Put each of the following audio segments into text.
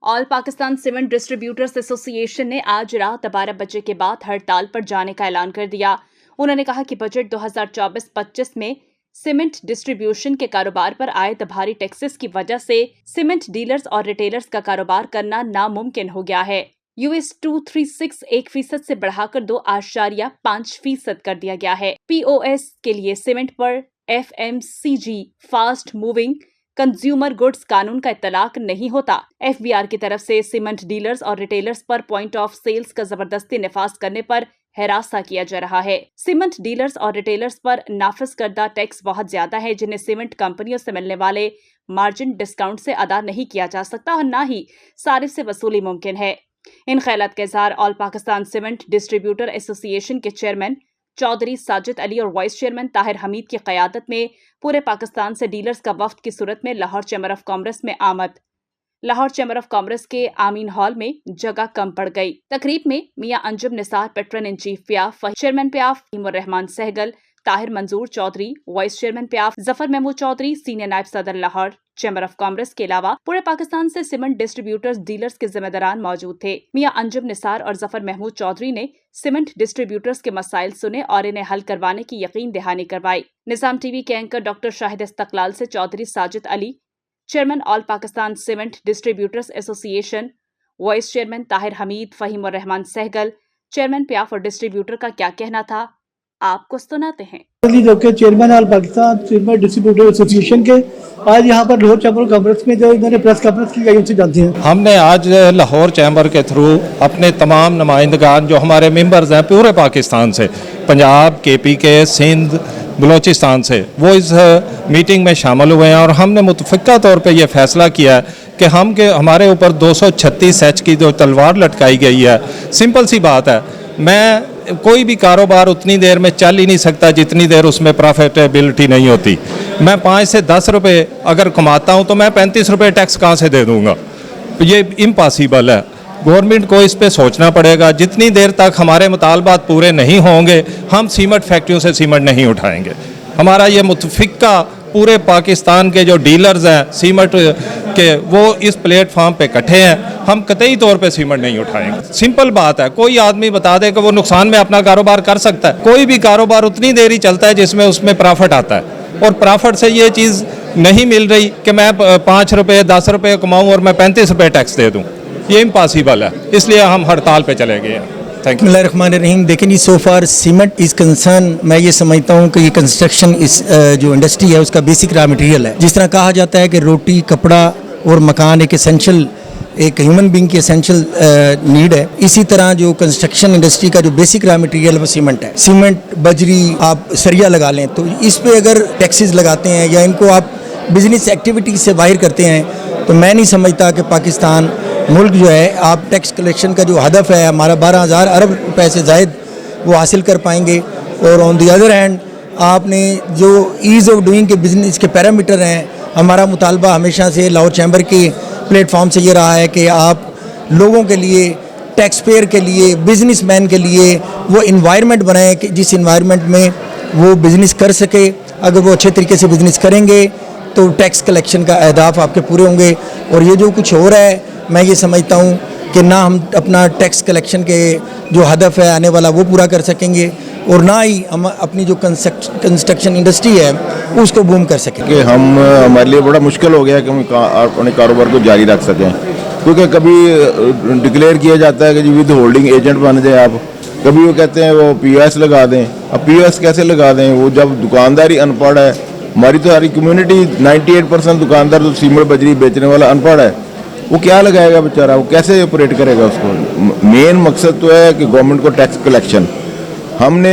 All Pakistan cement distributors association ने आज रात 12 बजे के बाद हड़ताल पर जाने का ऐलान कर दिया। उन्होंने कहा कि बजट 2024-25 में सीमेंट डिस्ट्रीब्यूशन के कारोबार पर आयद भारी टैक्सेस की वजह से सीमेंट डीलर्स और रिटेलर्स का कारोबार करना नामुमकिन हो गया है। US 236 1% से बढ़ाकर 2.5% कर दिया गया है। POS के लिए सीमेंट पर FMCG fast moving consumer goods कानून का इत्तलाक नहीं होता। FBR की तरफ से सीमेंट डीलर्स और रिटेलर्स पर पॉइंट ऑफ सेल्स का जबरदस्ती निफाज करने पर हरासा किया जा रहा है। सीमेंट डीलर्स और रिटेलर्स पर नाफिज करदा टैक्स बहुत ज्यादा है, जिन्हें सीमेंट कंपनियों से मिलने वाले मार्जिन डिस्काउंट से अदा नहीं किया जा सकता और न ही सारिफ से वसूली मुमकिन है। इन ख्यालात का इज़हार all Pakistan cement distributor association के चेयरमैन चौधरी साजिद अली और वाइस चेयरमैन ताहिर हमीद की क़यादत में पूरे पाकिस्तान से डीलर्स का वफ्द की सूरत में लाहौर चैम्बर ऑफ कॉमर्स में आमद। लाहौर चैम्बर ऑफ कॉमर्स के आमीन हॉल में जगह कम पड़ गई। तकरीब में Mian Anjum Nisar patron in chief PIAF, chairman PIAF Faheem Rehman Sehgal, Tahir Manzoor Chaudhry, vice chairman PIAF Zafar Mahmood Chaudhry, senior नायब सदर लाहौर चैम्बर ऑफ कॉमर्स के अलावा पूरे पाकिस्तान से सीमेंट डिस्ट्रीब्यूटर्स डीलर्स के जिम्मेदारान मौजूद थे। मियां अंजुम निसार और जफर महमूद चौधरी ने सीमेंट डिस्ट्रीब्यूटर्स के मसाइल सुने और इन्हें हल करवाने की यकीन दहानी करवाई। निजाम टीवी के एंकर डॉक्टर शाहिद इस्तकलाल से Chaudhry Sajid Ali, chairman all Pakistan cement distributors association, vice chairman Tahir Hameed, Faheem Rehman Sehgal, chairman PIAF और डिस्ट्रीब्यूटर का क्या कहना था, आपको सुनाते हैं। Chairman all Pakistan cement distributor association के आज यहाँ पर लाहौर चैम्बर कॉमर्स में जो इन्होंने प्रेस कॉन्फ्रेंस की गई उनसे जानते हैं। हमने आज लाहौर चैम्बर के थ्रू अपने तमाम नुमाइंदगान जो हमारे मेंबर्स हैं पूरे पाकिस्तान से, पंजाब, KPK, सिंध, बलोचिस्तान से, वो इस मीटिंग में शामिल हुए हैं और हमने मुतफ़िक़ा तौर पे ये फ़ैसला किया है कि हमारे ऊपर 236 H की जो तलवार लटकाई गई है। सिंपल सी बात है, मैं कोई भी कारोबार उतनी देर में चल ही नहीं सकता जितनी देर उसमें प्रॉफिटेबिलिटी नहीं होती। मैं 5 से 10 रुपये अगर कमाता हूँ तो मैं 35 रुपये टैक्स कहाँ से दे दूँगा? ये इम्पॉसिबल है। गवर्नमेंट को इस पे सोचना पड़ेगा। जितनी देर तक हमारे मुतालबात पूरे नहीं होंगे हम सीमेंट फैक्ट्रियों से सीमेंट नहीं उठाएंगे। हमारा ये मुतफ़िक़ा पूरे पाकिस्तान के जो डीलर्स हैं सीमेंट के, वो इस प्लेटफॉर्म पे इकट्ठे हैं। हम कतई तौर पे सीमेंट नहीं उठाएंगे। सिंपल बात है, कोई आदमी बता दे कि वो नुकसान में अपना कारोबार कर सकता है। कोई भी कारोबार उतनी देर ही चलता है जिसमें उसमें प्रॉफिट आता है, और प्रॉफिट से ये चीज़ नहीं मिल रही कि मैं 5 रुपये 10 रुपये कमाऊँ और मैं 35 रुपये टैक्स दे दूँ। ये इम्पॉसिबल है, इसलिए हम हड़ताल पे चले गए हैं। Thank you. बिस्मिल्लाहिर्रहमानिर्रहीम। देखिए, सो फार सीमेंट इज़ कंसर्न, मैं ये समझता हूँ कि ये कंस्ट्रक्शन इस जो इंडस्ट्री है उसका बेसिक रॉ मटेरियल है। जिस तरह कहा जाता है कि रोटी, कपड़ा और मकान एक एसेंशियल, एक ह्यूमन बीइंग की एसेंशियल नीड है, इसी तरह जो कंस्ट्रक्शन इंडस्ट्री का जो बेसिक रॉ मटेरियल है वो सीमेंट है। सीमेंट, बजरी, आप सरिया लगा लें तो इस पे अगर टैक्सेस लगाते हैं या इनको आप बिजनेस एक्टिविटी से बाहर करते हैं तो मैं नहीं समझता कि पाकिस्तान मुल्क जो है आप टैक्स कलेक्शन का जो हदफ है हमारा 12,000 अरब रुपए से ज़ायद वो हासिल कर पाएंगे। और ऑन दी अदर हैंड आपने जो ईज़ ऑफ डूइंग के बिजनेस के पैरामीटर हैं, हमारा मुतालबा हमेशा से लाहौर चैम्बर के प्लेटफॉर्म से ये रहा है कि आप लोगों के लिए, टैक्स पेयर के लिए, बिजनेसमैन के लिए वो इन्वायरमेंट बनाएं कि जिस इन्वायरमेंट में वो बिज़नेस कर सके। अगर वो अच्छे तरीके से बिज़नेस करेंगे तो टैक्स कलेक्शन का अहदाफ आपके पूरे होंगे। और ये जो कुछ हो रहा है, मैं ये समझता हूँ कि ना हम अपना टैक्स कलेक्शन के जो हदफ है आने वाला वो पूरा कर सकेंगे और ना ही हम अपनी जो कंस्ट्रक्शन इंडस्ट्री है उसको बूम कर सकें। कि हमारे लिए बड़ा मुश्किल हो गया कि हम अपने कारोबार को जारी रख सकें, क्योंकि कभी डिक्लेयर किया जाता है कि जी विद होल्डिंग एजेंट बन जाए आप, कभी वो कहते हैं वो POS लगा दें। अब POS कैसे लगा दें? वो जब दुकानदारी अनपढ़ है, हमारी तो सारी कम्युनिटी 98% दुकानदार जो सीमेंट बजरी बेचने वाला अनपढ़ है, वो क्या लगाएगा बेचारा? वो कैसे ऑपरेट करेगा उसको? मेन मकसद तो है कि गवर्नमेंट को टैक्स कलेक्शन। हमने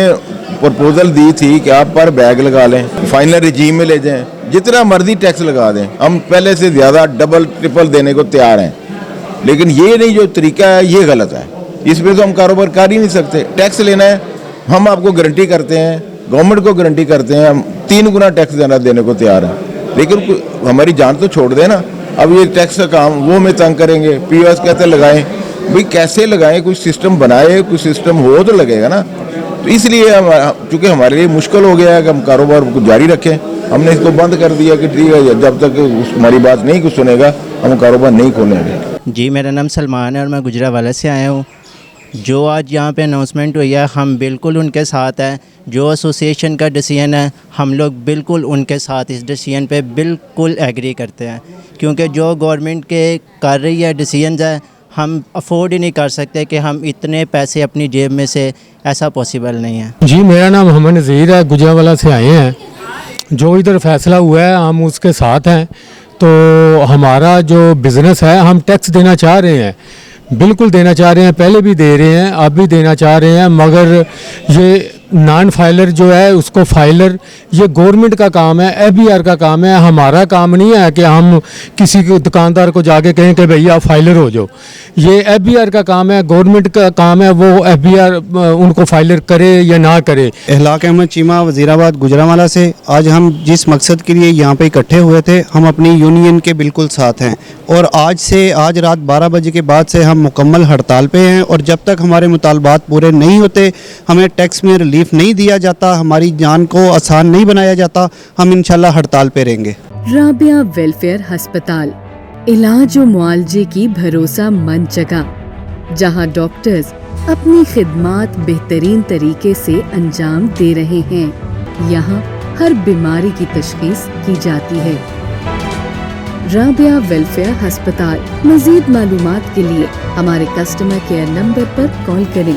प्रपोजल दी थी कि आप पर बैग लगा लें, फाइनल रिजीम में ले जाएं, जितना मर्जी टैक्स लगा दें, हम पहले से ज़्यादा डबल ट्रिपल देने को तैयार हैं। लेकिन ये नहीं, जो तरीका है ये गलत है। इस पर तो हम कारोबार कर ही नहीं सकते। टैक्स लेना है, हम आपको गारंटी करते हैं, गवर्नमेंट को गारंटी करते हैं, हम 3 गुना टैक्स देने को तैयार हैं, लेकिन हमारी जान तो छोड़ देना। अब ये टैक्स का काम वो में तंग करेंगे। POS कहते लगाएं, भाई कैसे लगाएं? कुछ सिस्टम बनाए, कुछ सिस्टम हो तो लगेगा ना। तो इसलिए चूँकि हमारे लिए मुश्किल हो गया है कि हम कारोबार को जारी रखें, हमने इसको बंद कर दिया कि ठीक है, जब तक हमारी बात नहीं कुछ सुनेगा हम कारोबार नहीं खोलेंगे। जी, मेरा नाम सलमान है और मैं गुजरावाला से आया हूँ। जो आज यहाँ पे अनाउंसमेंट हुई है, हम बिल्कुल उनके साथ हैं। जो एसोसिएशन का डिसीजन है, हम लोग बिल्कुल उनके साथ इस डिसीजन पे बिल्कुल एग्री करते हैं, क्योंकि जो गवर्नमेंट के कर रही है डिसीजन है, हम अफोर्ड ही नहीं कर सकते कि हम इतने पैसे अपनी जेब में से, ऐसा पॉसिबल नहीं है। जी, मेरा नाम मोहम्मद नज़ीर है, गुजरावाला से आए हैं। जो इधर फैसला हुआ है हम उसके साथ हैं। तो हमारा जो बिज़नेस है, हम टैक्स देना चाह रहे हैं, बिल्कुल देना चाह रहे हैं, पहले भी दे रहे हैं, अब भी देना चाह रहे हैं, मगर ये नॉन फाइलर जो है उसको फाइलर, ये गवर्नमेंट का काम है, एफबीआर का काम है, हमारा काम नहीं है कि हम किसी को दुकानदार को जाके कहें कि भैया आप फाइलर हो जाओ। ये एफबीआर का काम है, गवर्नमेंट का काम है, वो एफबीआर उनको फाइलर करे या ना करे। इखलाक अहमद चीमा, वज़ीराबाद गुजरांवाला से। आज हम जिस मकसद के लिए यहाँ पे इकट्ठे हुए थे, हम अपनी यूनियन के बिल्कुल साथ हैं और आज रात 12 बजे के बाद से हम मुकम्मल हड़ताल पे हैं और जब तक हमारे मुतालबात पूरे नहीं होते, हमें टैक्स में रिलीफ नहीं दिया जाता, हमारी जान को आसान नहीं बनाया जाता, हम इंशाल्लाह हड़ताल पे रहेंगे। राबिया वेलफेयर अस्पताल, इलाज और मुआलजे की भरोसा मंद जगह, जहां डॉक्टर्स अपनी खिदमात बेहतरीन तरीके से अंजाम दे रहे हैं। यहाँ हर बीमारी की तशखीस की जाती है। राबिया वेलफेयर अस्पताल। मजीद मालूमात के लिए हमारे कस्टमर केयर नंबर पर कॉल करें